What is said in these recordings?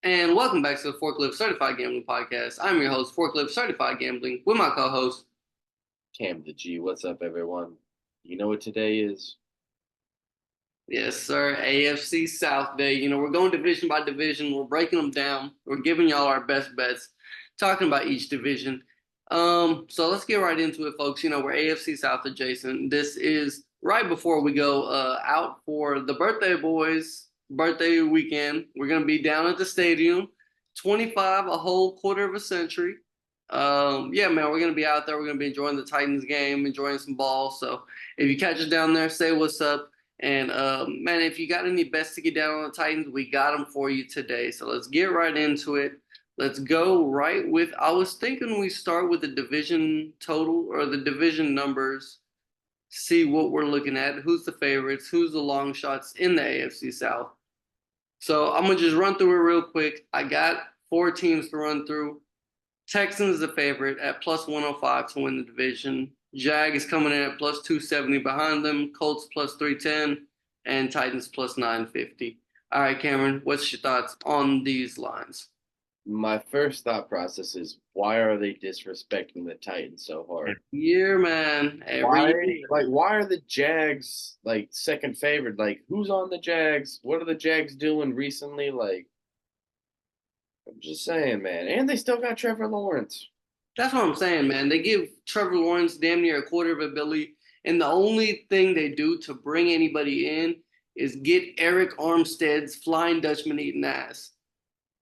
And welcome back to the Forklift Certified Gambling Podcast. I'm your host, Forklift Certified Gambling, with my co-host. Cam the G, what's up, everyone? You know what today is? Yes, sir, AFC South Day. We're going division by division. We're breaking them down. We're giving y'all our best bets, talking about each division. So let's get right into it, folks. We're AFC South adjacent. This is right before we go out for the birthday boys' birthday weekend. We're going to be down at the stadium, 25, a whole quarter of a century. Yeah, man, we're going to be out there. We're going to be enjoying the Titans game, enjoying some ball. So if you catch us down there, say what's up. And man, if you got any bets to get down on the Titans, we got them for you today. So let's get right into it. Let's go right with. I was thinking we start with the division total or the division numbers, see what we're looking at, who's the favorites, who's the long shots in the AFC South. So I'm gonna just run through it real quick. I got four teams to run through. Texans the favorite at plus 105 to win the division. Jag is coming in at plus 270 behind them. Colts plus 310 and Titans plus 950. All right, Cameron, what's your thoughts on these lines? My first thought process is why are they disrespecting the Titans so hard? Year, man. Every Why, year. why are the Jags like second favorite? Like, who's on the Jags? What are the Jags doing recently? Like, I'm just saying, man. And they still got Trevor Lawrence. That's what I'm saying, man. They give Trevor Lawrence damn near a quarter of a billion, and the only thing they do to bring anybody in is get Eric Armstead's Flying Dutchman eating ass.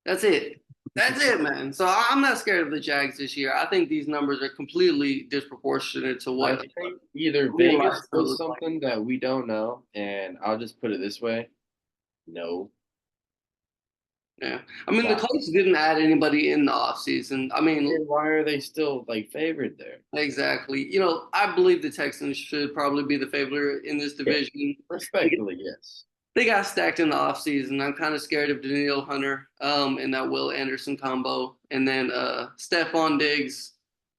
That's it. That's it, man. So I'm not scared of the Jags this year. I think these numbers are completely disproportionate to I what think either real life Vegas could knows look like. something that we don't know, and I'll just put it this way: no. Yeah. I mean, the Colts didn't add anybody in the offseason. I mean, Then why are they still like favored there? exactly. I believe the Texans should probably be the favorite in this Yeah, division. respectfully, yes. They got stacked in the offseason. I'm kind of scared of Daniil Hunter and that Will Anderson combo. And then Stephon Diggs,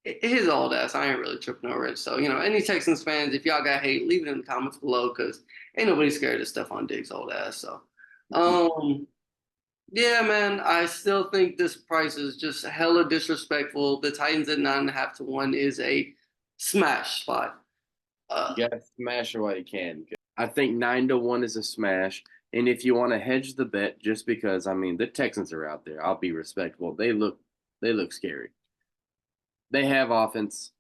his old ass. I ain't really tripping over it. So, any Texans fans, if y'all got hate, leave it in the comments below because ain't nobody scared of Stephon Diggs' old ass. So, um, yeah, man, I still think this price is just hella disrespectful. The Titans at 9.5 to 1 is a smash spot. You Uh, gotta smash it while you can. I think 9-1 is a smash. And if you want to hedge the bet, just because I mean the Texans are out there, I'll be respectful. They look scary. They have offense,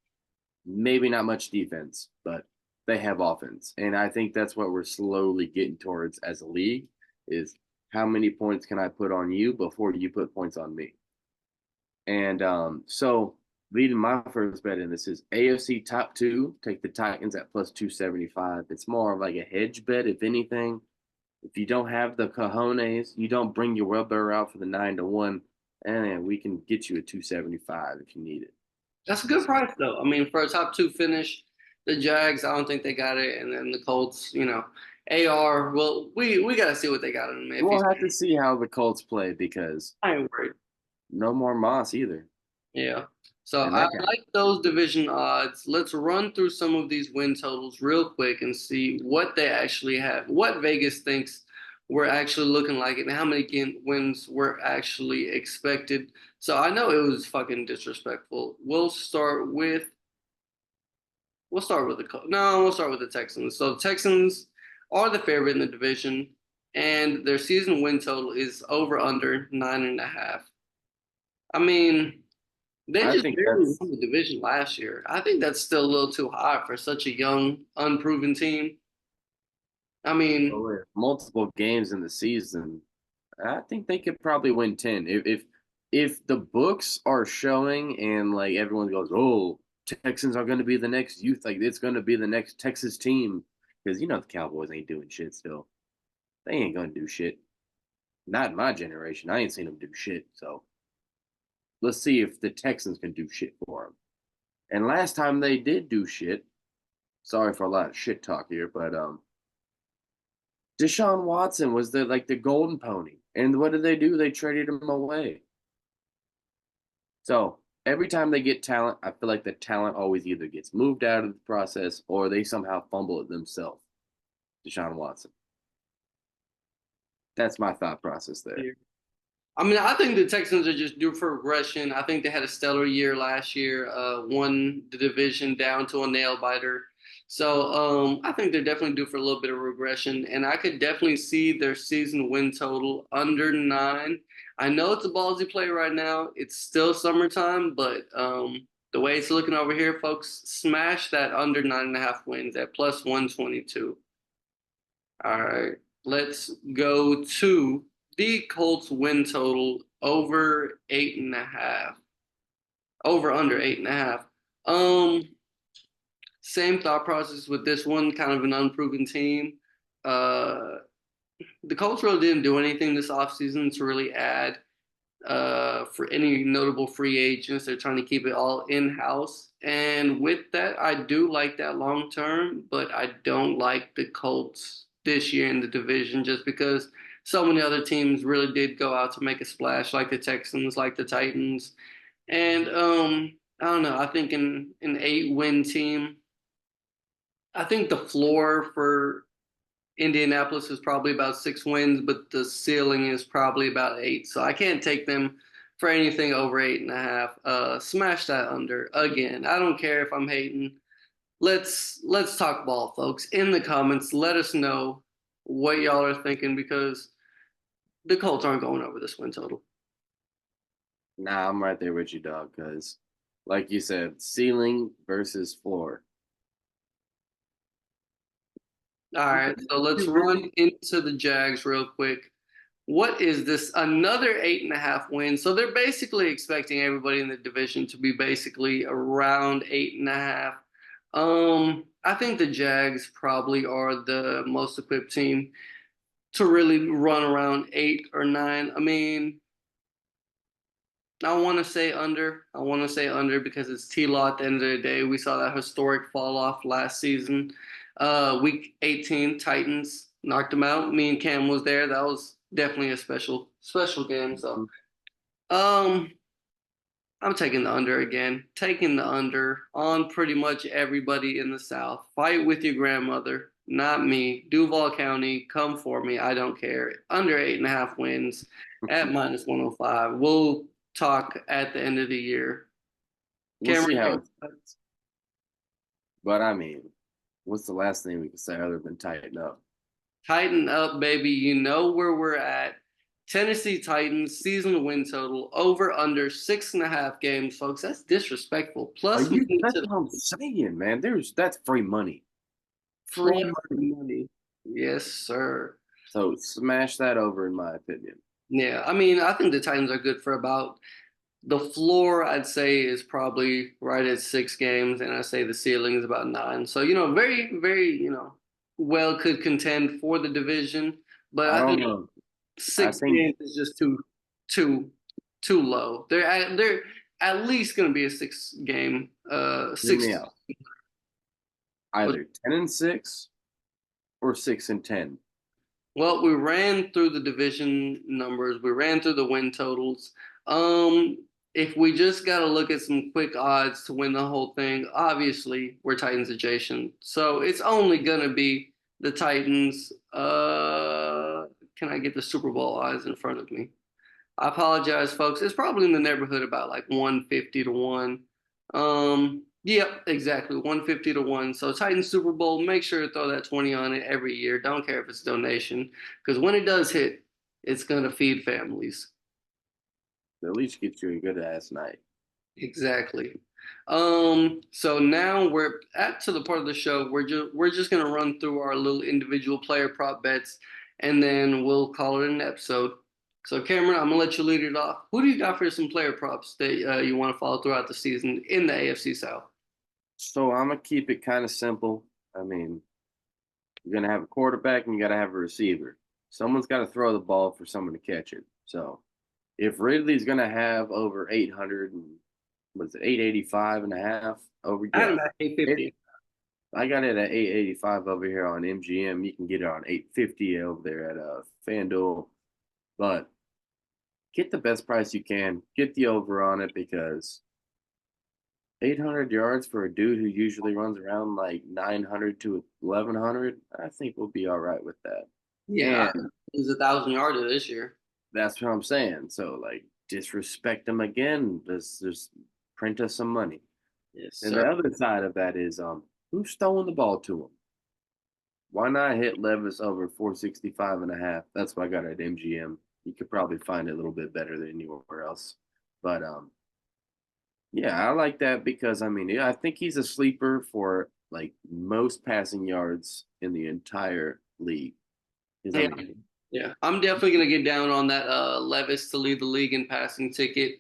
maybe not much defense, but they have offense. And I think that's what we're slowly getting towards as a league is how many points can I put on you before you put points on me? And so leading my first bet in this is AFC top two. Take the Titans at plus 275. It's more of like a hedge bet, if anything. If you don't have the cojones, you don't bring your rubber out for the 9-1, and we can get you a 275 if you need it. That's a good price, though. I mean, for a top two finish, the Jags, I don't think they got it, and then the Colts, AR. Well, we got to see what they got in them. If We'll he's, have to see how the Colts play because I ain't worried. no more Moss either. Yeah. So And I that guy, like those division odds. Let's run through some of these win totals real quick and see what they actually have, what Vegas thinks we're actually looking like, and how many wins were actually expected. So I know it was fucking disrespectful. We'll start with the Texans. So the Texans are the favorite in the division, and their season win total is over under 9.5. I mean, they I just think barely that's won the division last year. I think that's still a little too high for such a young, unproven team. I mean, multiple games in the season. I think they could probably win 10 if the books are showing and like everyone goes, "Oh, Texans are going to be the next youth, like it's going to be the next Texas team." Because the Cowboys ain't doing shit still. They ain't going to do shit. Not in my generation. I ain't seen them do shit. So let's see if the Texans can do shit for them. And last time they did do shit, sorry for a lot of shit talk here, but Deshaun Watson was the golden pony. And what did they do? They traded him away. So every time they get talent, I feel like the talent always either gets moved out of the process or they somehow fumble it themselves. Deshaun Watson. That's my thought process there. I mean, I think the Texans are just due for regression. I think they had a stellar year last year, won the division down to a nail biter. So I think they're definitely due for a little bit of regression, and I could definitely see their season win total under 9. I know it's a ballsy play right now. It's still summertime, but the way it's looking over here, folks, smash that under 9.5 wins at plus 122. All right, let's go to the Colts win total over 8.5. Over under 8.5. Um, Same thought process with this one, kind of an unproven team. Uh, the Colts really didn't do anything this offseason to really add for any notable free agents. They're trying to keep it all in-house. And with that, I do like that long term, but I don't like the Colts this year in the division just because so many other teams really did go out to make a splash, like the Texans, like the Titans. And I don't know. I think in an 8-win team, I think the floor for Indianapolis is probably about 6 wins, but the ceiling is probably about 8. So I can't take them for anything over 8.5. Smash that under again. I don't care if I'm hating. Let's talk ball, folks. In the comments, let us know what y'all are thinking because the Colts aren't going over this win total. Nah, I'm right there with you, dog. Because, like you said, ceiling versus floor. All right, so let's run into the Jags real quick. What is this? Another 8.5 wins. So they're basically expecting everybody in the division to be basically around 8.5. I think the Jags probably are the most equipped team to really run around 8 or 9. I mean, I want to say under. I want to say under because it's T-Law at the end of the day. We saw that historic fall off last season. Week 18, Titans knocked them out. Me and Cam was there. That was definitely a special game. So, um, I'm taking the under again. Taking the under on pretty much everybody in the South. Fight with your grandmother, not me. Duval County, come for me. I don't care. Under 8.5 wins at minus 105. We'll talk at the end of the year. We'll see how Cameron, it's. But I mean, what's the last thing we can say other than tighten up? tighten up, baby. You know where we're at. Tennessee Titans season win total over under 6.5 games, folks. That's disrespectful. Are Plus you? money That's to the what I'm saying, man. That's free money. Free plus money. money. Yes, sir. So smash that over, in my opinion. Yeah, I mean, I think the Titans are good for about the floor, I'd say, is probably right at 6 games, and I say the ceiling is about 9. So, very, very, well could contend for the division, but I I don't think know. I six think. games is just too, too low. They're at least going to be a 6 game, Hear six. me out. Either 10-6 or 6-10. Well, we ran through the division numbers. We ran through the win totals. Um, if we just got to look at some quick odds to win the whole thing, obviously we're Titans adjacent. So it's only gonna be the Titans. Can I get the Super Bowl odds in front of me? I apologize, folks. It's probably in the neighborhood about like 150 to 1. Yep, exactly. 150 to 1. So Titans Super Bowl, make sure to throw that 20 on it every year. Don't care if it's donation. Because when it does hit, it's gonna feed families. At least get you a good ass night. Exactly. So now we're at to the part of the show we're just gonna run through our little individual player prop bets and then we'll call it an episode. So Cameron, I'm gonna let you lead it off. Who do you got for some player props that you want to follow throughout the season in the AFC South? So I'm gonna keep it kind of simple. I mean, you're gonna have a quarterback and you gotta have a receiver. Someone's got to throw the ball for someone to catch it. So if Ridley's gonna have over 800 and was it 885 and a half over? I had Yeah, him at it, 850. I got it at 885 over here on MGM. You can get it on 850 over there at FanDuel. But get the best price you can. Get the over on it because 800 yards for a dude who usually runs around like 900 to 1100, I think we'll be all right with that. Yeah, And he's 1,000 yarder this year. That's what I'm saying. So like disrespect them again. Just print us some money. Yes, And sir. the other side of that is who's throwing the ball to him? Why not hit Levis over 465 and a half? That's what I got at MGM. You could probably find it a little bit better than anywhere else. But yeah, I like that because I mean, yeah, I think he's a sleeper for like most passing yards in the entire league. Because I Yeah, mean, yeah. I'm definitely gonna get down on that Levis to lead the league in passing ticket.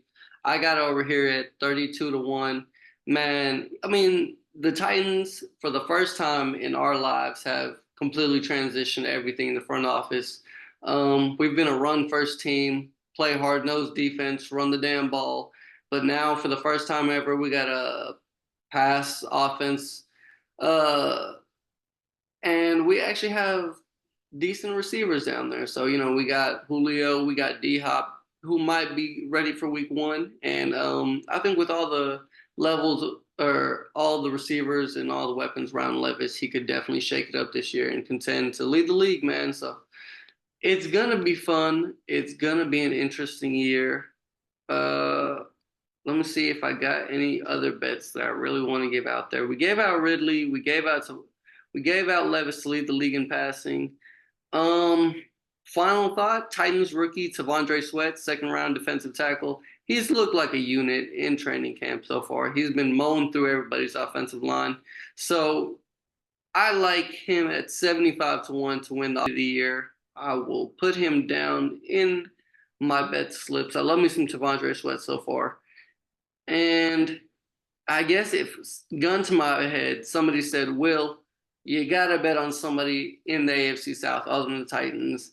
I got over here at 32-1. Man, I mean, the Titans for the first time in our lives have completely transitioned everything in the front office. We've been a run first team, play hard nosed defense, run the damn ball. But now for the first time ever, we got a pass offense. Uh, and we actually have decent receivers down there. So, we got Julio, we got D Hop, who might be ready for week one. And I think with all the levels or all the receivers and all the weapons around Levis, he could definitely shake it up this year and contend to lead the league, man. So it's gonna be fun. It's gonna be an interesting year. Uh Let me see if I got any other bets that I really want to give out there. We gave out Ridley. We gave out Levis to lead the league in passing. Um, Final thought: Titans rookie Tavondre Sweat, second round defensive tackle. He's looked like a unit in training camp so far. He's been mowing through everybody's offensive line. So I like him at 75-1 to win the year. I will put him down in my bet slips. I love me some Tavondre Sweat so far. And I guess if gun to my head, somebody said, Will, you got to bet on somebody in the AFC South other than the Titans.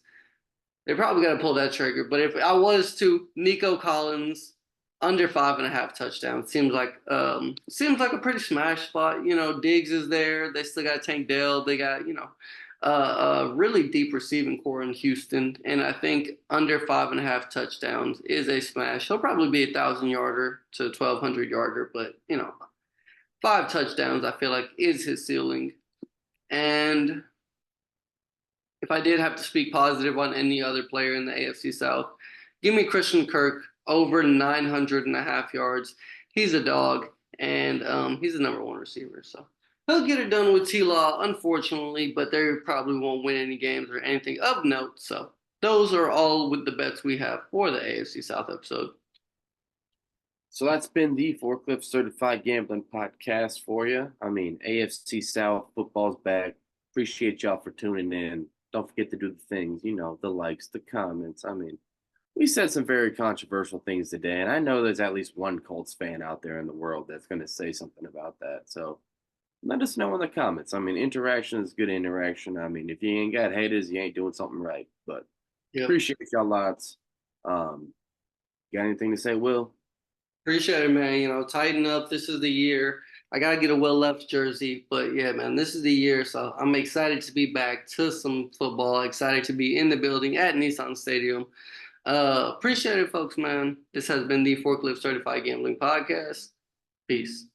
They probably got to pull that trigger. But if I was to, Nico Collins under 5.5 touchdowns seems like a pretty smash spot. Diggs is there. They still got Tank Dell. They got a really deep receiving core in Houston, and I think under 5.5 touchdowns is a smash. He'll probably be 1,000 yarder to 1,200 yarder, but 5 touchdowns I feel like is his ceiling. And if I did have to speak positive on any other player in the AFC South, give me Christian Kirk over 900.5 yards. He's a dog, and he's the number one receiver. So he'll get it done with T-Law, unfortunately, but they probably won't win any games or anything of note. So those are all with the bets we have for the AFC South episode. so that's been the Forklift Certified Gambling Podcast for you. I mean, AFC South football's back. Appreciate y'all for tuning in. Don't forget to do the things, the likes, the comments. I mean, we said some very controversial things today, and I know there's at least one Colts fan out there in the world that's going to say something about that. So let us know in the comments. I mean, interaction is good interaction. I mean, if you ain't got haters, you ain't doing something right. But Yep. appreciate y'all lots. Um, got anything to say, Will? Appreciate it, man. Tighten up. This is the year. I gotta get a Will Levis jersey, but yeah, man, this is the year. So I'm excited to be back to some football. Excited to be in the building at Nissan Stadium. Appreciate it, folks, man. This has been the Forklift Certified Gambling Podcast. Peace.